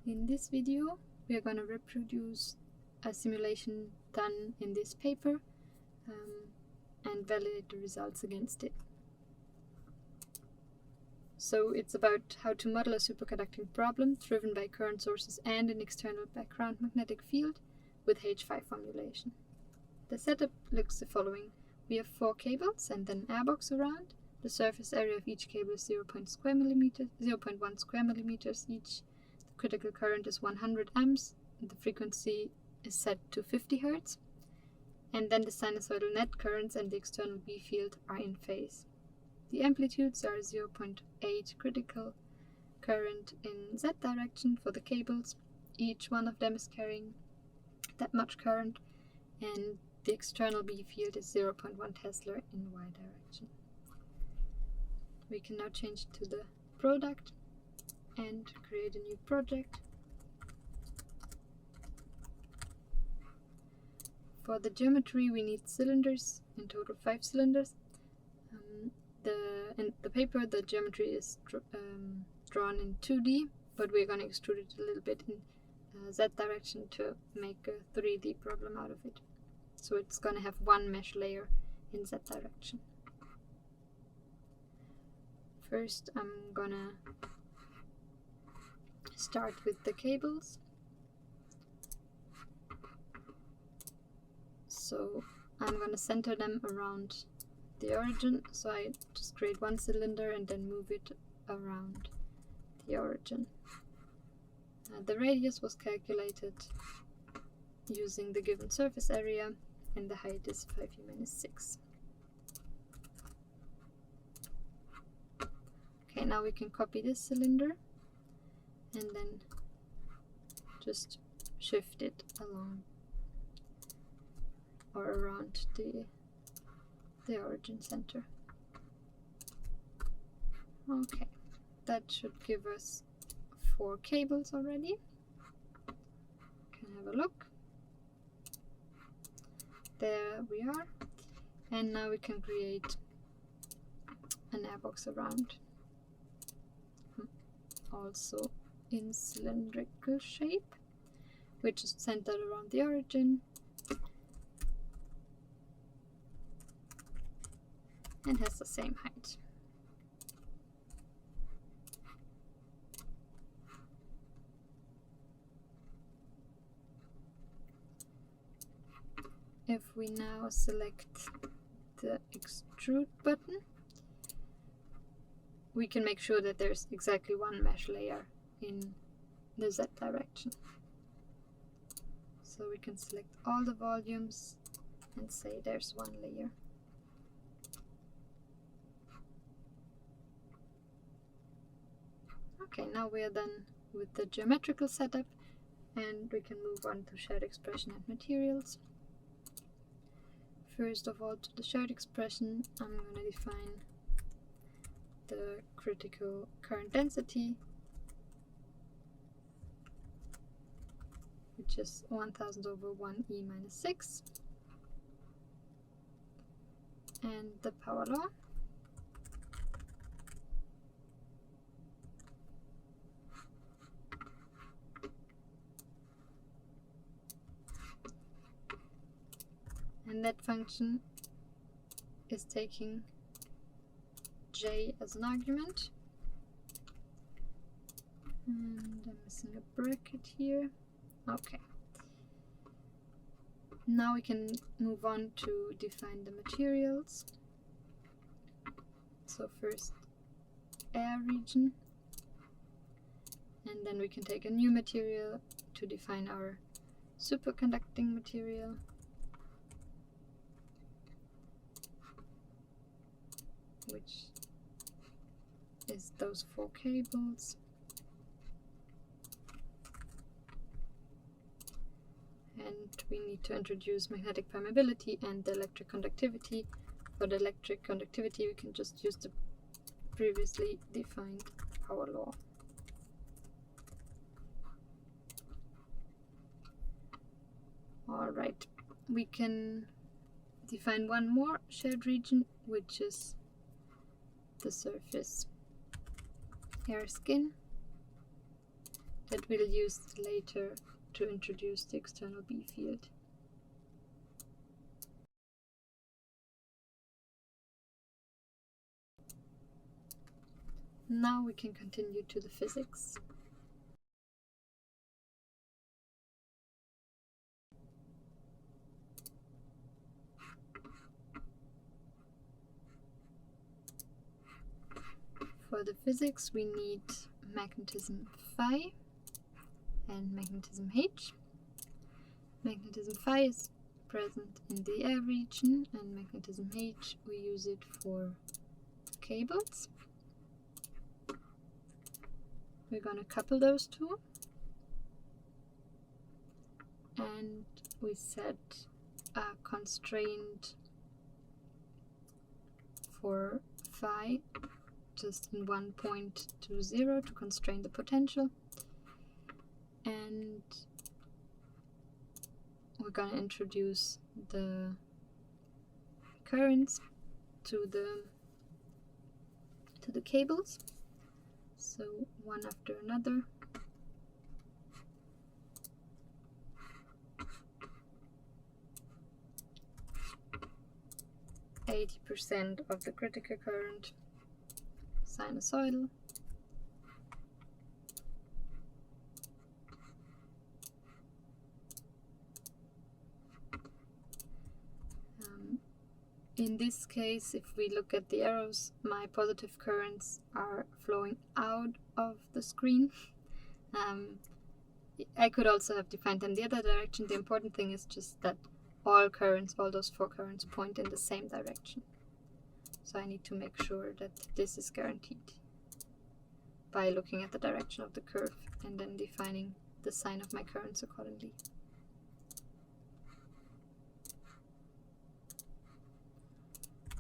In this video, we are going to reproduce a simulation done in this paper and validate the results against it. So it's about how to model a superconducting problem driven by current sources and an external background magnetic field with h-phi formulation. The setup looks the following. We have 4 cables and then an airbox around. The surface area of each cable is 0.1 square millimeters each. The critical current is 100 amps. And the frequency is set to 50 Hz. And then the sinusoidal net currents and the external B field are in phase. The amplitudes are 0.8 critical current in Z direction for the cables. Each one of them is carrying that much current, and the external B field is 0.1 Tesla in Y direction. We can now change to the product and create a new project. For the geometry we need cylinders, in total 5 cylinders. In the paper the geometry is drawn in 2D, but we're going to extrude it a little bit in Z direction to make a 3D problem out of it. So it's going to have one mesh layer in Z direction. First I'm going to start with the cables. So I'm going to center them around the origin, so I just create one cylinder and then move it around the origin. The radius was calculated using the given surface area, and the height is 5u-6. Okay, now we can copy this cylinder and then just shift it along or around the origin center. Okay, that should give us 4 cables already. Can have a look. There we are. And now we can create an airbox around, also in cylindrical shape, which is centered around the origin and has the same height. If we now select the extrude button, we can make sure that there's exactly one mesh layer in the Z direction. So we can select all the volumes and say there's one layer. Okay, now we are done with the geometrical setup and we can move on to shared expression and materials. First of all, to the shared expression, I'm going to define the critical current density, which is 1000 over 1e-6, and the power law. And that function is taking j as an argument. And I'm missing a bracket here. Okay. Now we can move on to define the materials. So first air region. And then we can take a new material to define our superconducting material. Which is those 4 cables. And we need to introduce magnetic permeability and the electric conductivity. For the electric conductivity, we can just use the previously defined power law. Alright, we can define one more shared region, which is the surface air skin. that we'll use later to introduce the external B field. Now we can continue to the physics. For the physics, we need magnetism phi and magnetism H. Magnetism phi is present in the air region, and magnetism H, we use it for cables. We're going to couple those two, and we set a constraint for phi just in 1.20 to constrain the potential, and we're going to introduce the currents to the cables, so one after another. %, of the critical current sinusoidal, in this case, if we look at the arrows, my positive currents are flowing out of the screen. I could also have defined them the other direction. The important thing is just that all currents, all those 4 currents, point in the same direction. So I need to make sure that this is guaranteed by looking at the direction of the curve and then defining the sign of my currents accordingly.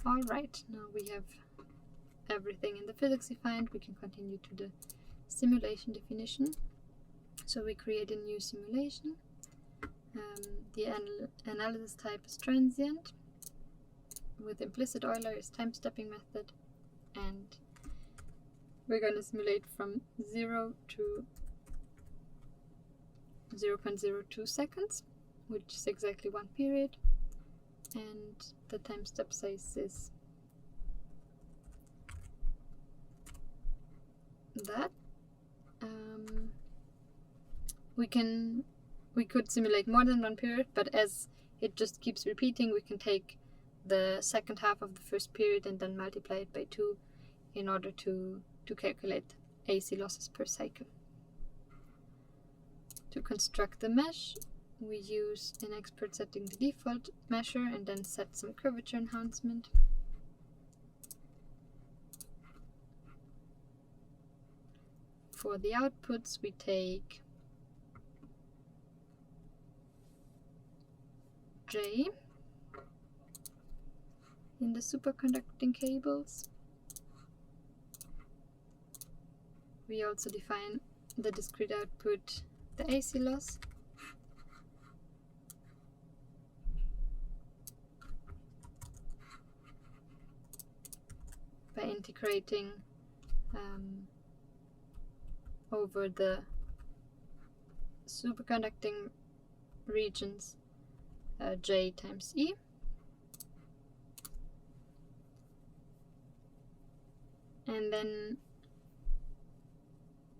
Alright, now we have everything in the physics defined. We can continue to the simulation definition. So we create a new simulation. The analysis type is transient, with implicit Euler is time-stepping method, and we're going to simulate from 0 to 0.02 seconds, which is exactly 1 period, and the time step size is that. We could simulate more than 1 period, but as it just keeps repeating, we can take the second half of the first period and then multiply it by 2 in order to calculate AC losses per cycle. To construct the mesh, we use an expert setting the default measure and then set some curvature enhancement. For the outputs, we take J in the superconducting cables. We also define the discrete output, the AC loss. By integrating over the superconducting regions J times E. And then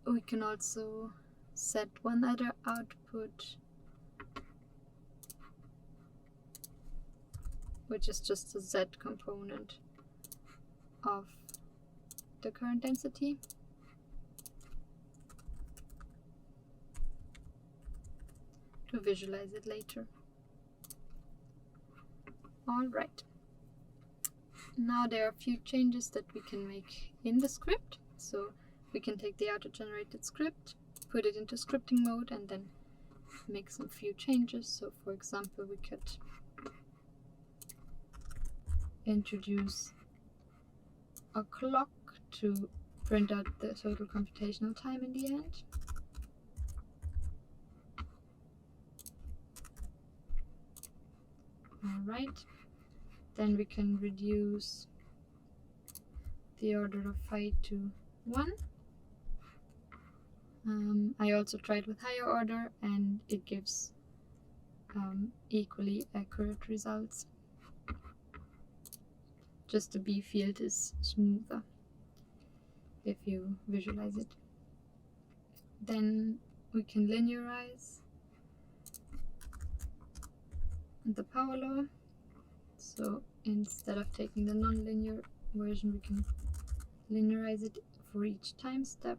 we can also set one other output, which is just the Z component of the current density. To visualize it later. Alright. Now there are a few changes that we can make in the script. So we can take the auto-generated script, put it into scripting mode, and then make some few changes. So for example, we could introduce a clock to print out the total computational time in the end. Alright, then we can reduce the order of phi to 1. I also tried with higher order, and it gives equally accurate results. Just the B field is smoother if you visualize it. Then we can linearize the power law. So instead of taking the non-linear version, we can linearize it for each time step.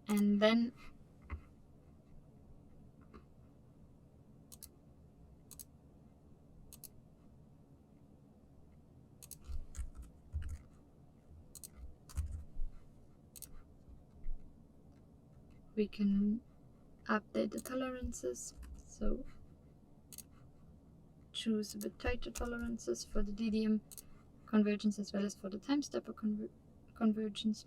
And then we can update the tolerances. So choose a bit tighter tolerances for the DDM convergence as well as for the time stepper convergence.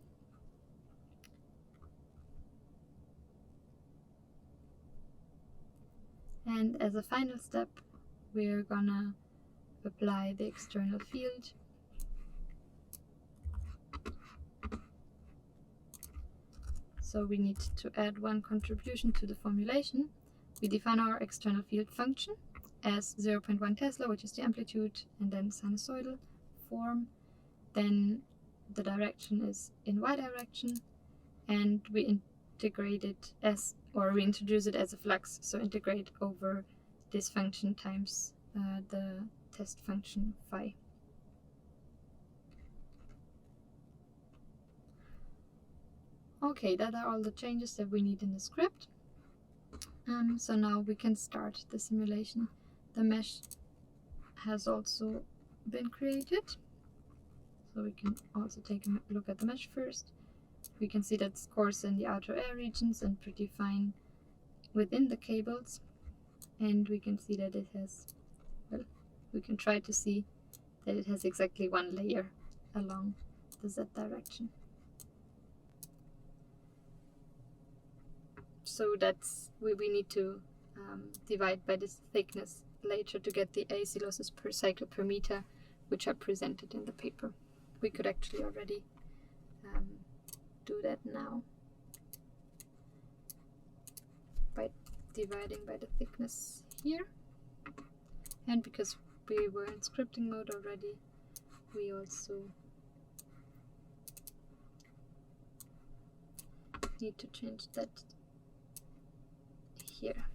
And as a final step, we're gonna apply the external field. So we need to add one contribution to the formulation. We define our external field function as 0.1 Tesla, which is the amplitude, and then sinusoidal form. Then the direction is in y direction, and we integrate it as, or we introduce it as a flux, so integrate over this function times the test function phi. Okay, that are all the changes that we need in the script. So now we can start the simulation. The mesh has also been created, so we can also take a look at the mesh first. We can see that it's coarse in the outer air regions and pretty fine within the cables, and we can see that it has, well, we can try to see that it has exactly one layer along the Z direction. So that's, we need to divide by this thickness later to get the AC losses per cycle per meter, which are presented in the paper. We could actually already do that now by dividing by the thickness here. And because we were in scripting mode already, we also need to change that here.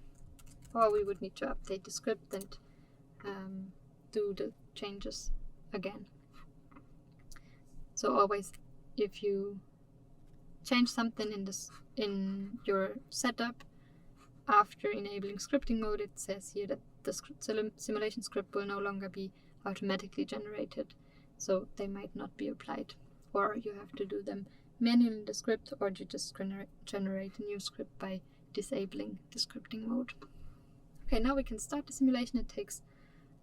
Or we would need to update the script and do the changes again. So always, if you change something in your setup after enabling scripting mode, it says here that the simulation script will no longer be automatically generated, so they might not be applied, or you have to do them manually in the script, or you just generate a new script by disabling the scripting mode. Okay, now we can start the simulation. It takes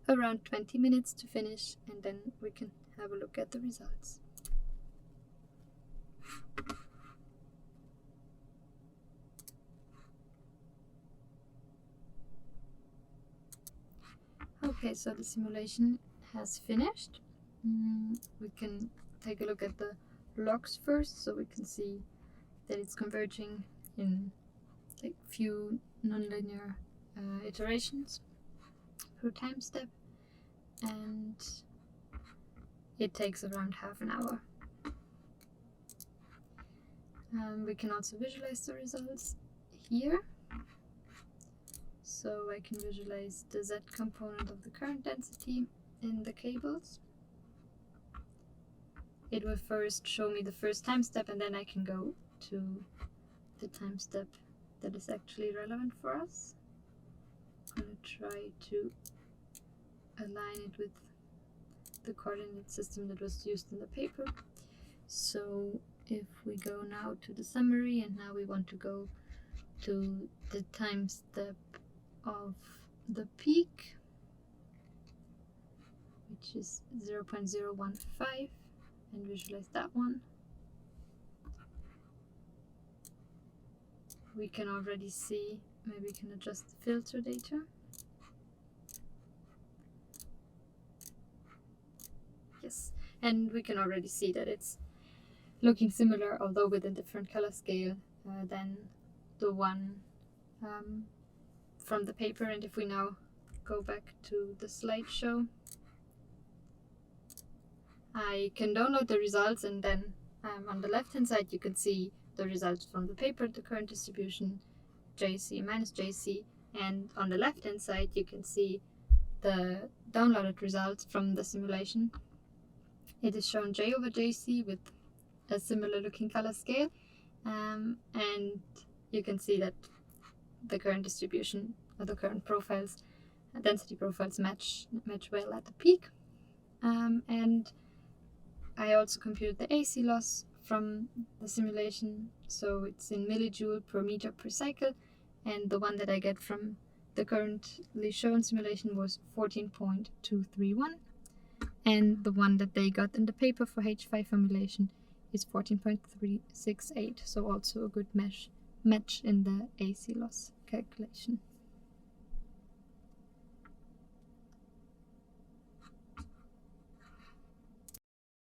around 20 minutes to finish, and then we can have a look at the results. Okay, so the simulation has finished. We can take a look at the logs first, so we can see that it's converging in like few nonlinear iterations per time step, and it takes around half an hour. We can also visualize the results here. So I can visualize the Z component of the current density in the cables. It will first show me the first time step, and then I can go to the time step that is actually relevant for us. I'm going to try to align it with the coordinate system that was used in the paper. So if we go now to the summary, and now we want to go to the time step of the peak, which is 0.015, and visualize that one. We can already see, maybe we can adjust the filter data. Yes, and we can already see that it's looking similar, although with a different color scale than the one from the paper. And if we now go back to the slideshow, I can download the results, and then on the left hand side you can see the results from the paper, the current distribution, JC minus JC, and on the left hand side you can see the downloaded results from the simulation. It is shown J over JC with a similar looking color scale, and you can see that the current distribution or the current profiles, density profiles match well at the peak. And I also computed the AC loss from the simulation, so it's in millijoule per meter per cycle, and the one that I get from the currently shown simulation was 14.231, and the one that they got in the paper for h-phi formulation is 14.368, so also a good match in the AC loss calculation.